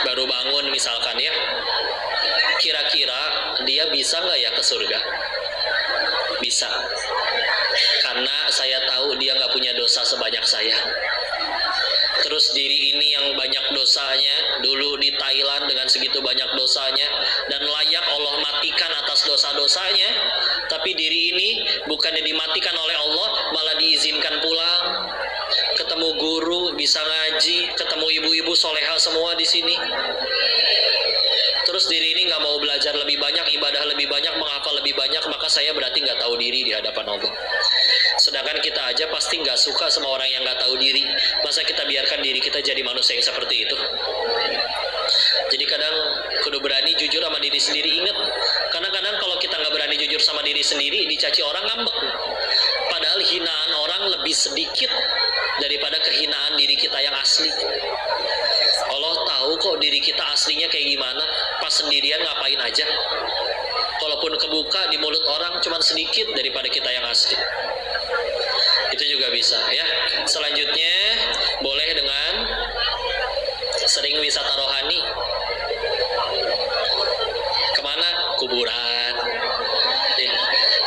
baru bangun misalkan, ya. Kira-kira dia bisa nggak ya ke surga? Bisa, karena saya tahu dia nggak punya dosa sebanyak saya. Terus diri ini yang banyak dosanya, dulu di Thailand dengan segitu banyak dosanya, dan layak Allah matikan atas dosa-dosanya, tapi diri ini bukannya dimatikan oleh Allah, malah diizinkan pulang, ketemu guru, bisa ngaji, ketemu ibu-ibu soleha semua di sini. Terus diri ini nggak mau belajar lebih banyak, ibadah lebih banyak, menghafal lebih banyak, maka saya berarti nggak tahu diri di hadapan Allah. Sedangkan kita aja pasti nggak suka sama orang yang nggak tahu diri. Masa kita biarkan diri kita jadi manusia yang seperti itu? Jadi kadang kudu berani jujur sama diri sendiri. Ingat, kadang-kadang kalau kita nggak berani jujur sama diri sendiri, dicaci orang ngambek. Padahal hinaan orang lebih sedikit daripada kehinaan diri kita yang asli. Allah tahu kok diri kita aslinya kayak gimana, pas sendirian ngapain aja. Kalaupun kebuka di mulut orang cuman sedikit daripada kita yang asli. Itu juga bisa ya. Selanjutnya boleh dengan sering wisata rohani. Kemana? Kuburan.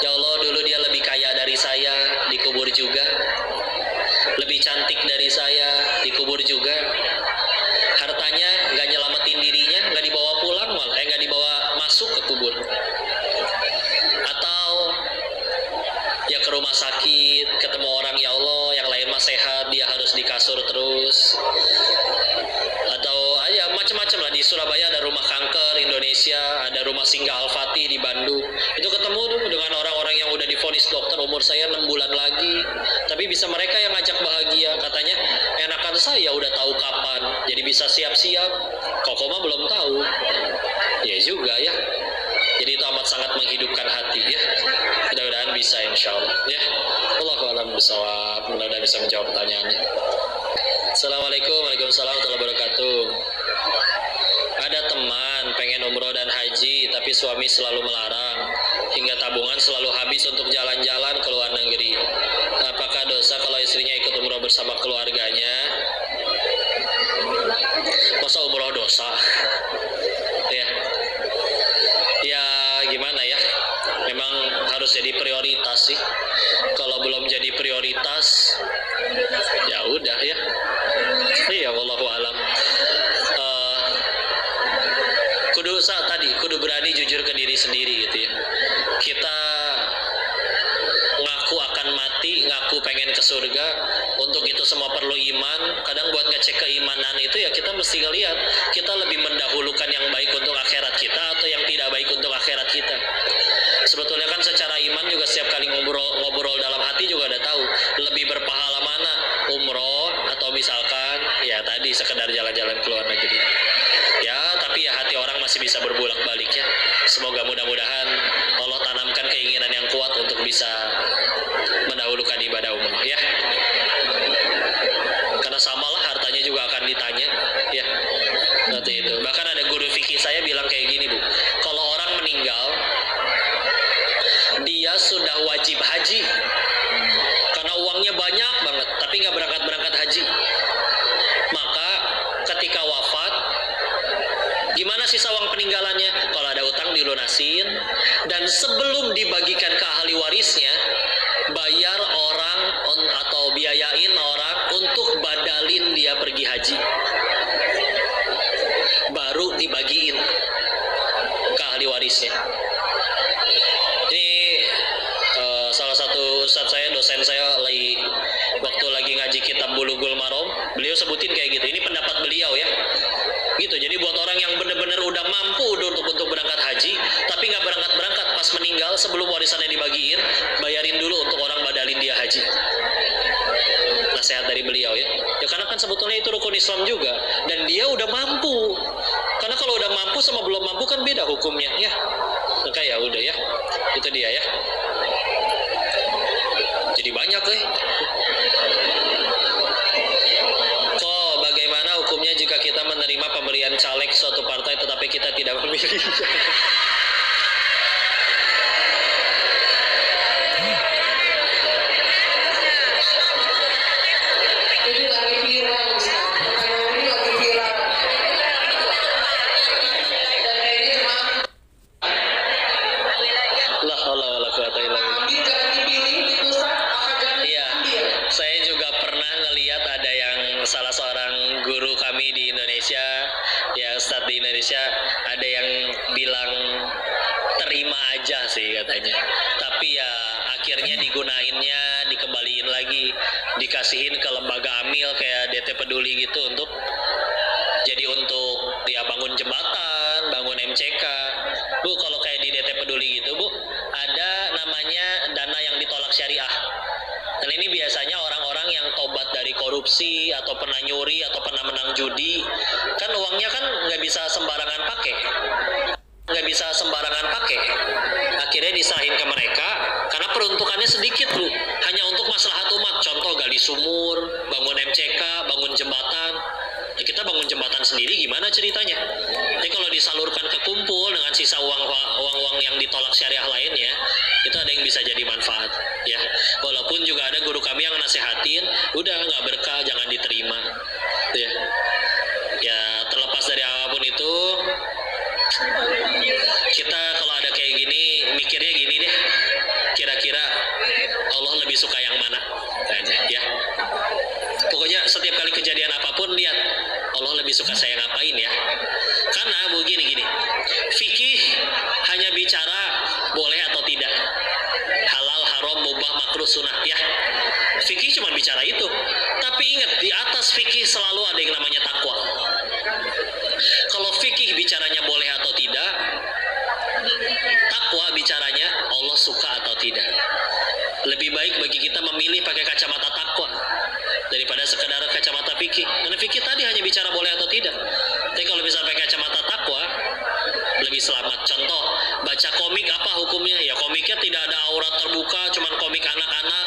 Ya Allah, dulu dia lebih kaya dari saya, dikubur juga. Lebih cantik dari saya, dikubur juga. Hartanya nggak nyelamatin dirinya, nggak dibawa pulang, malah nggak dibawa masuk ke kubur. Atau ya ke rumah sakit, ketemu orang, ya Allah, yang lain mah sehat, dia harus di kasur terus. Atau ya macam-macam lah. Di Surabaya ada rumah kanker Indonesia, ada rumah singgah Al-Fatih di Bandung. Itu ketemu tuh dengan orang-orang yang udah divonis dokter, umur saya 6 bulan lagi, tapi bisa mereka yang ngajak bahagia. Katanya enakan saya udah tahu kapan, jadi bisa siap-siap. Koko mah belum tahu. Ya juga ya. Jadi itu amat sangat menghidupkan hati ya. Mudah-mudahan bisa insya Allah ya. Wallahu a'lam bishawab. Mudah-mudahan bisa menjawab pertanyaannya. Assalamualaikum warahmatullahi wabarakatuh. Ada teman pengen umroh dan haji, tapi suami selalu melarang, hingga tabungan selalu habis untuk jalan-jalan ke luar negeri. Apakah dosa kalau istrinya ikut umroh bersama keluarganya? Masa umroh dosa? Ya, ya gimana ya? Memang harus jadi prioritas sih. Kalau belum jadi prioritas, ya udah ya. Iya, wallahu alam. Kudu berani jujur ke diri sendiri gitu ya. Kita ngaku akan mati, ngaku pengen ke surga, untuk itu semua perlu iman. Kadang buat ngecek keimanan itu ya kita mesti ngelihat kita lebih mendahulukan yang baik untuk akhirat kita atau yang tidak baik untuk akhirat kita. Sebetulnya kan secara iman juga setiap kali ngobrol dalam hati juga udah tahu lebih berpahala mana, umroh atau misalkan ya tadi sekedar jalan-jalan ke luar negeri. Ya, tapi ya hati orang masih bisa berbolak-balik ya. Semoga mudah-mudahan Allah tanamkan keinginan yang kuat untuk bisa mendahulukan ibadah umroh ya. Karena samalah hartanya juga akan ditanya ya. Seperti itu. Bahkan ada guru fikih saya bilang kayak gini, Bu. Kalau orang meninggal dia sudah wajib haji karena uangnya banyak banget tapi nggak berangkat haji, maka ketika wafat gimana sisa uang peninggalannya? Kalau ada utang dilunasin, dan sebelum dibagikan ke ahli warisnya bayar orang atau biayain orang untuk badalin dia pergi haji, baru dibagiin ke ahli warisnya. Salah satu ustadz saya, dosen saya waktu lagi ngaji kitab Bulughul Maram, beliau sebutin kayak gitu. Ini pendapat beliau ya. Gitu. Jadi buat orang yang benar-benar udah mampu untuk berangkat haji, tapi nggak berangkat pas meninggal sebelum warisannya dibagiin, bayarin dulu untuk orang badalin dia haji. Nasihat dari beliau ya. Ya karena kan sebetulnya itu rukun Islam juga, dan dia udah mampu. Karena kalau udah mampu sama belum mampu kan beda hukumnya ya. Maka ya udah ya. Itu dia ya. Jadi banyak Kok bagaimana hukumnya jika kita menerima pemberian caleg suatu partai tetapi kita tidak memilih? Ini lagi viral, Ustaz. Pertanyaan ini lagi viral. Dan ini cuma La haula wala quwata illa billah. ambil jangan dipilih itu, Ustaz. Apa jangan Iya, diambil? saya juga pernah ngelihat ada yang salah seorang guru kami di Indonesia, ya Ustadz di Indonesia, ada yang bilang terima aja sih katanya. Tapi ya akhirnya digunainnya, dikembaliin lagi, dikasihin ke lembaga amil kayak DT Peduli gitu untuk ya bangun jembatan, bangun MCK. Bu, kalau kayak di DT Peduli gitu, Bu, ada namanya dana yang ditolak syariah. Dan ini biasanya orang-orang yang tobat dari korupsi atau pernah nyuri atau pernah menang judi, kan uangnya kan nggak bisa sembarangan pakai. Akhirnya diserahin ke mereka karena peruntukannya sedikit, Bu, hanya maslahat umat, contoh gali sumur, bangun MCK, bangun jembatan. Ya, kita bangun jembatan sendiri gimana ceritanya? Tapi kalau disalurkan ke kumpul dengan sisa uang yang ditolak syariah lainnya, itu ada yang bisa jadi manfaat. Ya, walaupun juga ada guru kami yang nasehatin, udah nggak berkah, jangan diterima. Ya, ya terlepas dari apapun itu, kita kalau ada kayak gini mikirnya gini deh, kira-kira Allah lebih suka yang mana? Ya, pokoknya setiap kali kejadian apapun lihat Allah lebih suka saya ngapain ya. Karena begini, fikih hanya bicara boleh atau tidak, halal, haram, mubah, makruh, sunnah ya. Fikih cuma bicara itu. Tapi ingat, di atas fikih selalu ada yang namanya takwa. Kalau fikih bicaranya boleh atau tidak, takwa bicaranya Allah suka atau tidak. Lebih baik bagi kita memilih pakai kacamata takwa daripada sekedar kacamata fikih. Karena fikih tadi hanya bicara boleh atau tidak. Tapi kalau bisa pakai kacamata takwa, lebih selamat. Contoh, baca komik apa hukumnya? Ya komiknya tidak ada aurat terbuka, cuman komik anak-anak,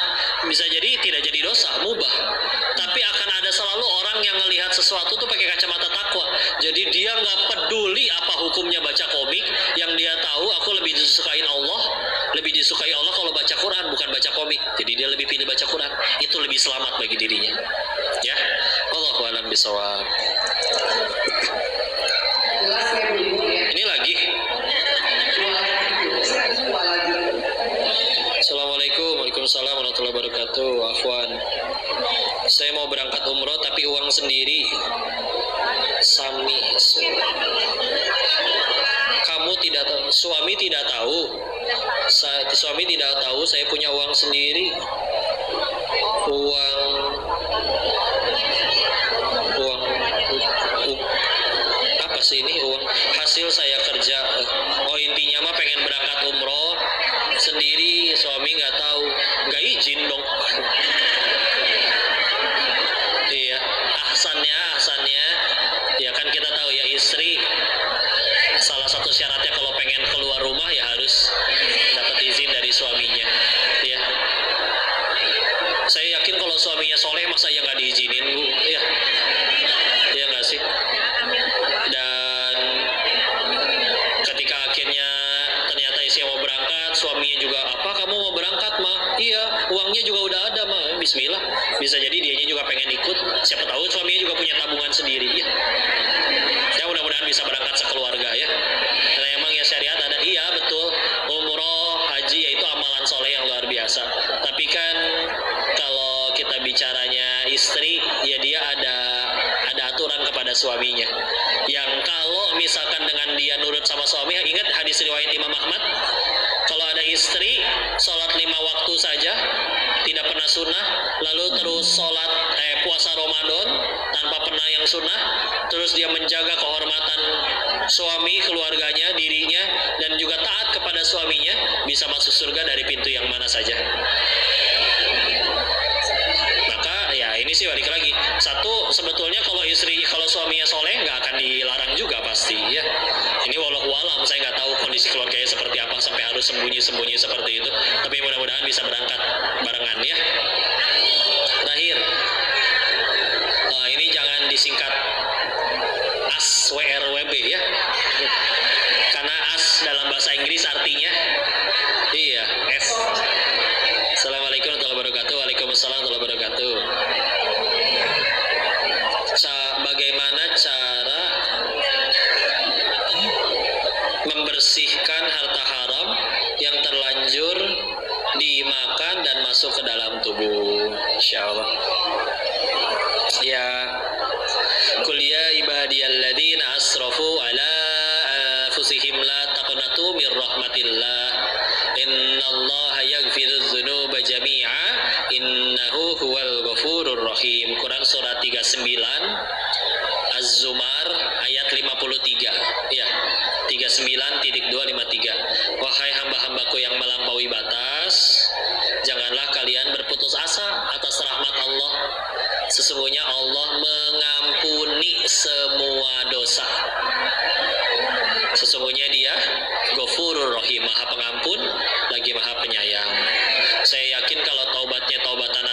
bisa jadi tidak jadi dosa, mubah. Tapi akan ada selalu orang yang melihat sesuatu tuh pakai kacamata takwa. Jadi dia nggak peduli apa hukumnya baca komik, yang dia tahu aku lebih disukai Allah kalau baca Quran bukan baca komik. Jadi dia lebih pilih baca Quran. Itu lebih selamat bagi dirinya. Ya, Allahu a'lam bishawab. Jelas ya Bu Ibu ya. Ini lagi. Assalamualaikum, waalaikumsalam warahmatullahi wabarakatuh. Afwan, saya mau berangkat umroh tapi uang sendiri. Kamu tidak tahu, suami tidak tahu. Suami tidak tahu saya punya uang sendiri. Uang apa sih ini? Uang hasil saya kerja. Oh, intinya mah pengen berangkat umroh sendiri, suami nggak tahu, nggak izin dong. Iya, ahsannya ya kan kita tahu ya, istri salah satu syaratnya kalau pengen keluar rumah ya harus dapat izin dari suaminya. Ya, saya yakin kalau suaminya soleh masa ya nggak diizinin Bu. Ya, ya nggak sih. Dan ketika akhirnya ternyata istri mau berangkat, suaminya juga, apa kamu mau berangkat mah? Iya, uangnya juga udah ada mah. Bismillah, bisa jadi dianya juga pengen ikut. Siapa tahu suaminya juga punya tabungan sendiri. Ya, ya mudah-mudahan bisa berangkat sekeluarga ya. Karena emang ya syariat ada, iya betul, umroh, haji yaitu amalan soleh yang luar biasa. Tapi kan kalau kita bicaranya istri, ya dia ada aturan kepada suaminya. Yang kalau misalkan dengan dia nurut sama suami, ingat hadis riwayat Imam Ahmad, kalau ada istri sholat 5 waktu saja, tidak pernah sunnah, lalu terus sholat puasa Ramadan tanpa pernah yang sunnah, terus dia menjaga kehormatan suami, keluarganya, dirinya, dan juga taat kepada suaminya, bisa masuk surga dari pintu yang mana saja. Maka ya ini sih balik lagi, satu sebetulnya kalau suaminya soleh nggak akan dilarang juga pasti ya. Ini walau alam, saya nggak tahu kondisi keluarganya seperti apa sampai harus sembunyi seperti itu, tapi mudah-mudahan bisa berangkat barengan ya. Terakhir, ini jangan disingkat AS WRWB ya, karena AS dalam bahasa Inggris artinya iya S. Assalamualaikum warahmatullahi wabarakatuh. Waalaikumsalam warahmatullahi wabarakatuh. Bagaimana cara membersihkan harta haram yang terlanjur dimakan dan masuk ke dalam tubuh? Insyaallah. Ya, kuliah ibadiyalladzina asrafu ala anfusihim la taqnatu mir rahmatillah. Innallaha yaghfirudz dzunuba jami'a innahu huwal ghafurur rahim. Quran surat 39 Az-Zumar ayat 53 ya, 39.253. Wahai hamba-hambaku yang melampaui batas, janganlah kalian berputus asa atas rahmat Allah. Sesungguhnya Allah mengampuni semua dosa. Sesungguhnya Dia Ghafurur Rahim, Maha Pengampun lagi Maha Penyayang. Saya yakin kalau taubatnya taubatan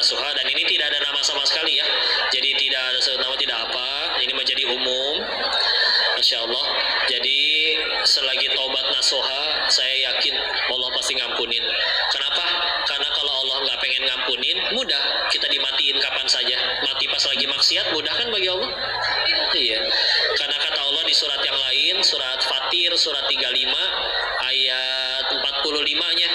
pasti ngampunin. Kenapa? Karena kalau Allah nggak pengen ngampunin, mudah kita dimatiin kapan saja. Mati pas lagi maksiat mudah kan bagi Allah? Iya. Karena kata Allah di surat yang lain, surat Fatir, surat 35, ayat 45-nya,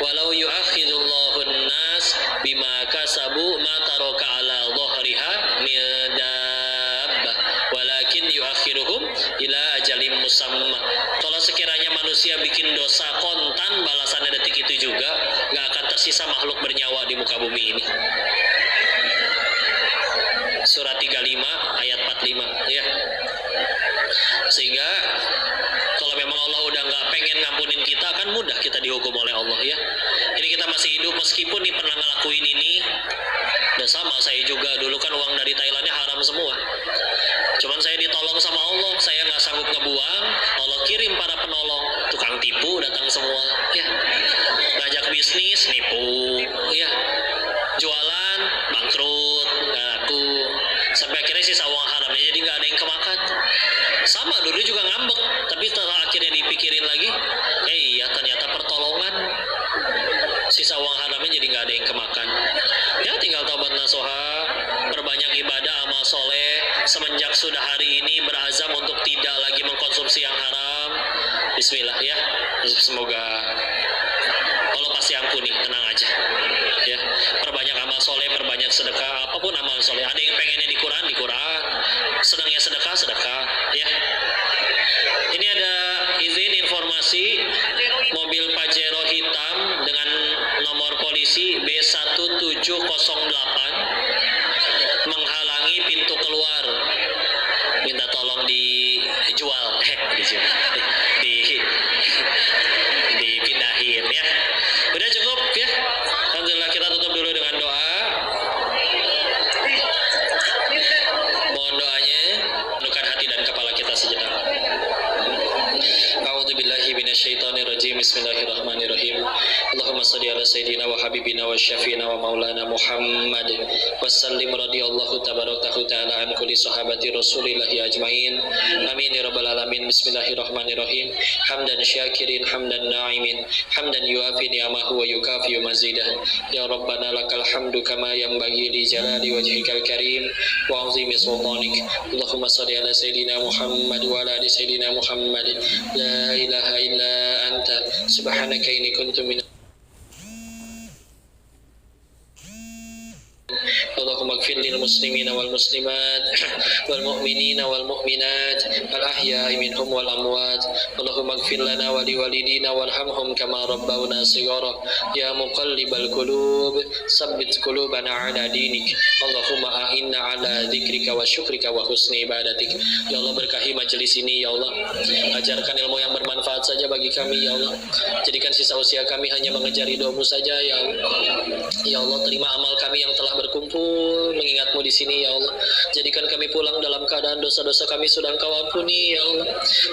walau yu'akhidullahun nas bima kasabu ma taraka ala dhahriha min dabbah walakin yu'akhiruhum ila ajalim musamma. Kalau sekiranya manusia bikin dosa kontan, balasannya detik itu juga, nggak akan tersisa makhluk bernyawa di muka bumi ini. Surat 35 ayat 45 ya. Sehingga kalau memang Allah udah nggak pengen ngampunin kita, kan mudah kita dihukum oleh Allah ya. Ini kita masih hidup meskipun nih pernah ngelakuin ini. Dan sama saya juga dulu kan uang dari Thailandnya haram semua. Cuman saya ditolong sama Allah, saya nggak sanggup ngebuang, Allah kirim para penolong, tukang tipu datang semua ya. Ngajak bisnis nipu ya. Jualan bangkrut, nggak laku. Sampai akhirnya sisa uang haramnya jadi nggak ada yang kemakan. Sama dulu juga ngambek, tapi setelah akhirnya dipikirin lagi, iya ternyata pertolongan, sisa uang haramnya jadi nggak ada yang kemakan. Ya tinggal taubat nasuha, perbanyak ibadah, amal soleh. Semenjak sudah hari ini berazam untuk tidak lagi mengkonsumsi yang haram. Bismillah ya, semoga Allah pasti ampuni, tenang aja ya. Perbanyak amal soleh, perbanyak sedekah, apapun amal soleh. Ada yang pengennya di Quran, senangnya sedekah ya. Ini ada izin informasi mobil Pajero hitam dengan nomor polisi B1708 menghalangi pintu keluar, minta tolong dijual, dipindahin ya. Udah cukup ya. Alhamdulillah, kita tutup dulu dengan doa. Mohon doanya, tundukkan hati dan kepala kita sejenak. A'udzubillahi minasyaitonirrajim. Bismillahirrahmanirrahim. Allahumma shalli ala sayyidina wa habibina wa syafiina wa maulana Muhammad wa sallim radhiyallahu tabaraka ta'ala an kulli sahabati Rasulillahi ajmain. Amin ya rabbal alamin. Bismillahirrahmanirrahim. Hamdan syakirin, hamdan na'imin, hamdan yuafi ni'amahu wa yukafi mazidah. Ya Rabbana lakal hamdu kama yanbaghi li jalali wajhikal karim wa 'azimi sultanik. Allahumma shalli ala sayyidina Muhammad wa ala ali sayyidina Muhammad. La ilaha illa anta subhanaka inni kuntu min Allahumma ighfir lil muslimina wal muslimat wal mu'minina wal mu'minat al ahya'i minhum wal amwat. Allahumma ighfir lana wa li walidina warhamhum kama rabbawna shighara. Ya muqallibal qulub tsabbit qulubana ala dinik. Allahumma a'inna ala dzikrika wa syukrika wa husni ibadatik. Ya Allah, berkahi majelis ini ya Allah. Ajarkan ilmu yang bermanfaat saja bagi kami ya Allah. Jadikan sisa usia kami hanya mengejar ridho-Mu saja ya Allah. Ya Allah, terima amal kami yang telah berkumpul mengingat-Mu di sini ya Allah. Jadikan kami pulang dalam keadaan dosa-dosa kami sudah Engkau ampuni ya Allah.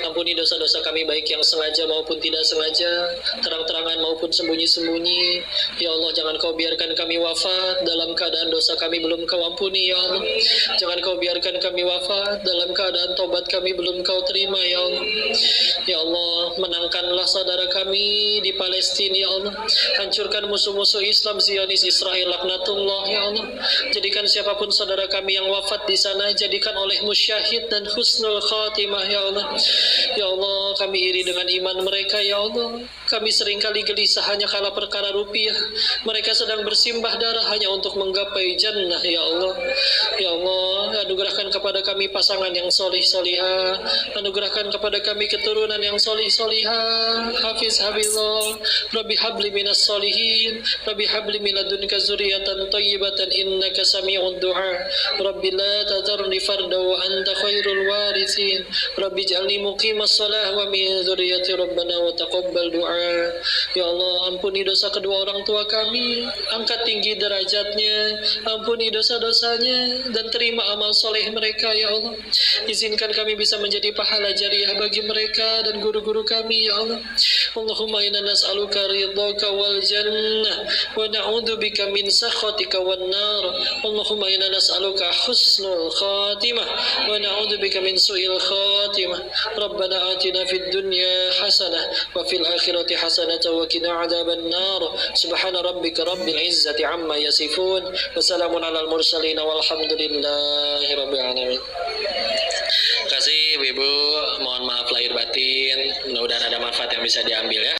Ampuni dosa-dosa kami baik yang sengaja maupun tidak sengaja, terang-terangan maupun sembunyi-sembunyi. Ya Allah, jangan Kau biarkan kami wafat dalam keadaan dosa kami belum Kau ampuni ya Allah. Jangan Kau biarkan kami wafat dalam keadaan tobat kami belum Kau terima ya Allah. Ya Allah, menangkanlah saudara kami di Palestina ya Allah. Hancurkan musuh-musuh Islam Zionis Israel laknatullah ya Allah. Jadikan siapapun saudara kami yang wafat di sana, jadikan oleh-Mu syahid dan husnul khatimah ya Allah. Ya Allah, kami iri dengan iman mereka ya Allah. Kami seringkali gelisah hanya kala perkara rupiah. Mereka sedang bersimbah darah hanya untuk menggapai jannah ya Allah. Ya Allah, anugerahkan kepada kami pasangan yang solih solihah. Anugerahkan kepada kami keturunan yang solih solihah. Hafiz habillah. Rabbi habli minas solihin. Rabbi habli minadunka zuriyatan tayyibatan innaka sami'ud du'a. Rabbi la tadharni farda wa anta khairul warithin. Rabbi ij'alni muqimas shalah wa min dzurriyyati rabbana wa taqabbal du'a. Ya Allah, ampuni dosa kedua orang tua kami, angkat tinggi derajatnya, ampuni dosa-dosanya dan terima amal soleh mereka ya Allah. Izinkan kami bisa menjadi pahala jariah bagi mereka dan guru-guru kami ya Allah. Allahumma inna nas'aluka ridhaka wal jannah wa na'udzubika min sakhatika wan nar. Allahumma inna nas'aluka husnul khatimah wa na'udzubika min su'il khatimah. Rabbana atina fid dunya hasanah wa fil akhirati hasanah wa qina adzaban nar. Subhana rabbika rabbil izzati amma yasifun wa salamun alal mursalin walhamdulillahi rabbil alamin. Terima kasih Ibu, mohon maaf lahir batin. Mudah-mudahan ada manfaat yang bisa diambil ya.